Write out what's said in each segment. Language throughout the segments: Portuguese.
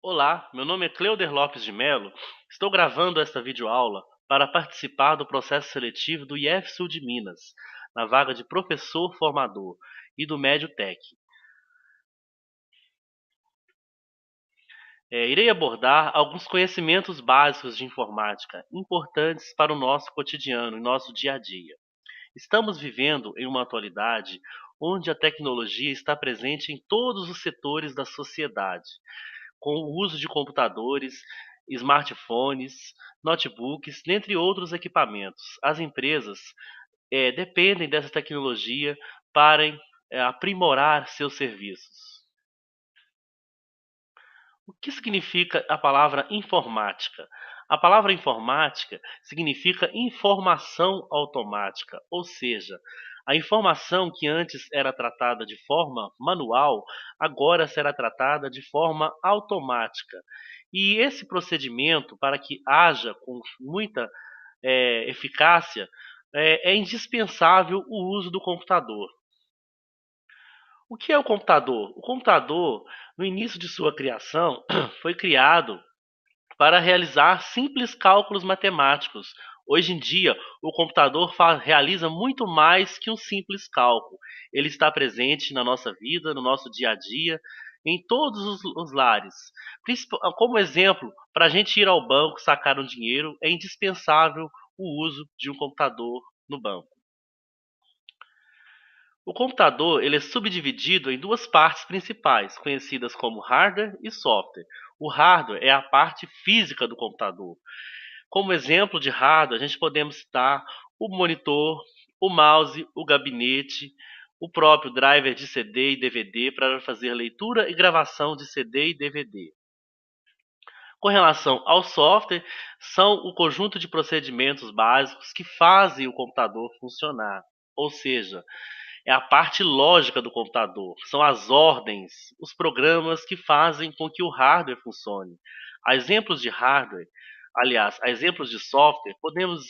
Olá, meu nome é Cleuder Lopes de Melo. Estou gravando esta videoaula para participar do processo seletivo do IEF-Sul de Minas, na vaga de professor formador e do Médio Tec. Irei abordar alguns conhecimentos básicos de informática importantes para o nosso cotidiano e nosso dia a dia. Estamos vivendo em uma atualidade onde a tecnologia está presente em todos os setores da sociedade, com o uso de computadores, smartphones, notebooks, dentre outros equipamentos. As empresas dependem dessa tecnologia para aprimorar seus serviços. O que significa a palavra informática? A palavra informática significa informação automática, ou seja, a informação que antes era tratada de forma manual, agora será tratada de forma automática. E esse procedimento, para que haja com muita eficácia, é indispensável o uso do computador. O que é o computador? O computador, no início de sua criação, foi criado para realizar simples cálculos matemáticos. Hoje em dia, o computador realiza muito mais que um simples cálculo. Ele está presente na nossa vida, no nosso dia a dia, em todos os lares. Como exemplo, para a gente ir ao banco sacar um dinheiro, é indispensável o uso de um computador no banco. O computador ele é subdividido em duas partes principais, conhecidas como hardware e software. O hardware é a parte física do computador. Como exemplo de hardware, a gente podemos citar o monitor, o mouse, o gabinete, o próprio driver de CD e DVD para fazer leitura e gravação de CD e DVD. Com relação ao software, são o conjunto de procedimentos básicos que fazem o computador funcionar. Ou seja, é a parte lógica do computador, são as ordens, os programas que fazem com que o hardware funcione. A exemplos de hardware, aliás, a exemplos de software, podemos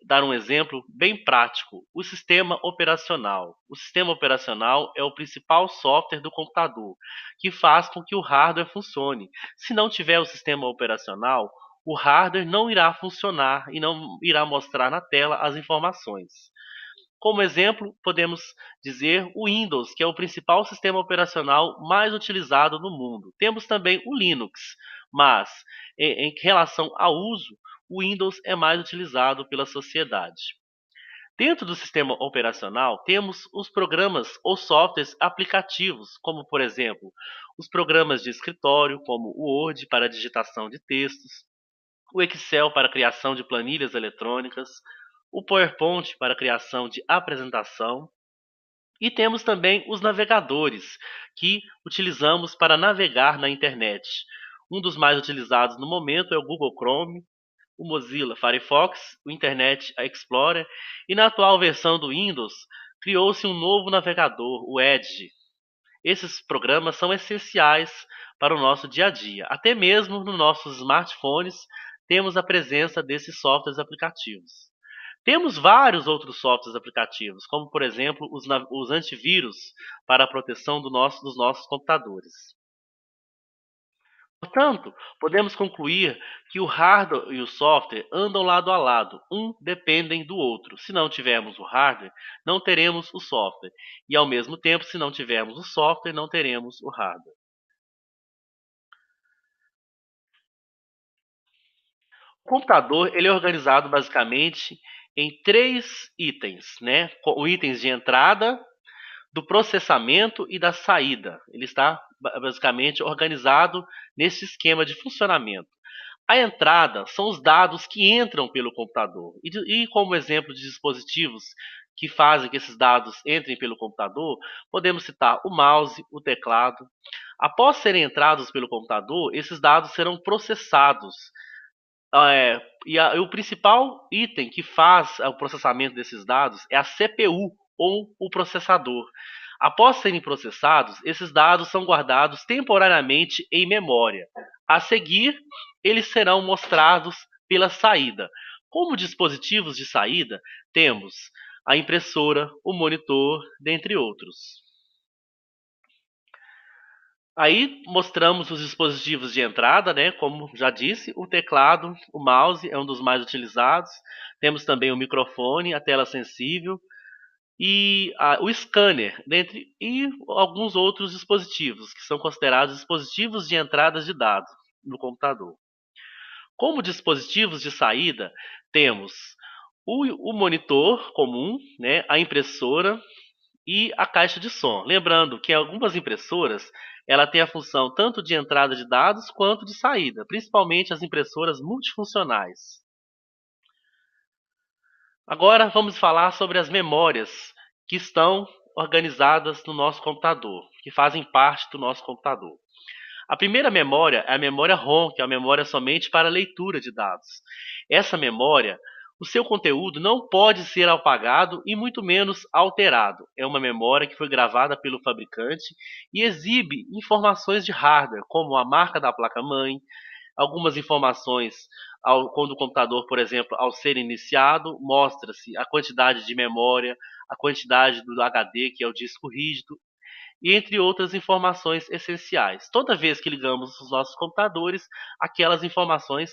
dar um exemplo bem prático: o sistema operacional. O sistema operacional é o principal software do computador, que faz com que o hardware funcione. Se não tiver o sistema operacional, o hardware não irá funcionar e não irá mostrar na tela as informações. Como exemplo, podemos dizer o Windows, que é o principal sistema operacional mais utilizado no mundo. Temos também o Linux, mas em relação ao uso, o Windows é mais utilizado pela sociedade. Dentro do sistema operacional, temos os programas ou softwares aplicativos, como, por exemplo, os programas de escritório, como o Word para digitação de textos, o Excel para criação de planilhas eletrônicas, o PowerPoint para criação de apresentação, e temos também os navegadores, que utilizamos para navegar na internet. Um dos mais utilizados no momento é o Google Chrome, o Mozilla Firefox, o Internet Explorer, e na atual versão do Windows criou-se um novo navegador, o Edge. Esses programas são essenciais para o nosso dia a dia. Até mesmo nos nossos smartphones temos a presença desses softwares aplicativos. Temos vários outros softwares aplicativos, como por exemplo os antivírus para a proteção dos nossos computadores. Portanto, podemos concluir que o hardware e o software andam lado a lado, um dependem do outro. Se não tivermos o hardware, não teremos o software, e ao mesmo tempo, se não tivermos o software, não teremos o hardware. O computador ele é organizado basicamente em três itens, né? Itens de entrada, do processamento e da saída. Ele está basicamente organizado nesse esquema de funcionamento. A entrada são os dados que entram pelo computador. E como exemplo de dispositivos que fazem que esses dados entrem pelo computador, podemos citar o mouse, o teclado. Após serem entrados pelo computador, esses dados serão processados. E o principal item que faz o processamento desses dados é a CPU ou o processador. Após serem processados, esses dados são guardados temporariamente em memória. A seguir, eles serão mostrados pela saída. Como dispositivos de saída, temos a impressora, o monitor, dentre outros. Aí mostramos os dispositivos de entrada, né? Como já disse, o teclado, o mouse é um dos mais utilizados. Temos também o microfone, a tela sensível e o scanner, dentre e alguns outros dispositivos que são considerados dispositivos de entradas de dados no computador. Como dispositivos de saída, temos o monitor comum, né, a impressora e a caixa de som. Lembrando que algumas impressoras ela tem a função tanto de entrada de dados quanto de saída, principalmente as impressoras multifuncionais. Agora vamos falar sobre as memórias que estão organizadas no nosso computador, que fazem parte do nosso computador. A primeira memória é a memória ROM, que é a memória somente para leitura de dados. Essa memória, o seu conteúdo não pode ser apagado e muito menos alterado. É uma memória que foi gravada pelo fabricante e exibe informações de hardware, como a marca da placa-mãe, algumas informações quando o computador, por exemplo, ao ser iniciado, mostra-se a quantidade de memória, a quantidade do HD, que é o disco rígido, e entre outras informações essenciais. Toda vez que ligamos os nossos computadores, aquelas informações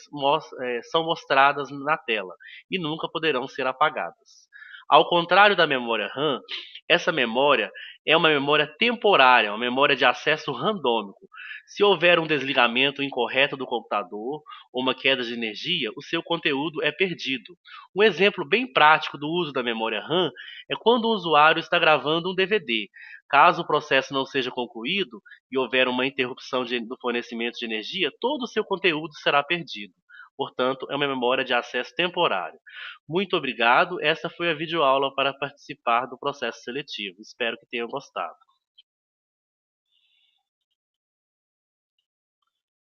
são mostradas na tela e nunca poderão ser apagadas. Ao contrário da memória RAM, essa memória é uma memória temporária, uma memória de acesso randômico. Se houver um desligamento incorreto do computador ou uma queda de energia, o seu conteúdo é perdido. Um exemplo bem prático do uso da memória RAM é quando o usuário está gravando um DVD. Caso o processo não seja concluído e houver uma interrupção do fornecimento de energia, todo o seu conteúdo será perdido. Portanto, é uma memória de acesso temporário. Muito obrigado. Essa foi a videoaula para participar do processo seletivo. Espero que tenham gostado.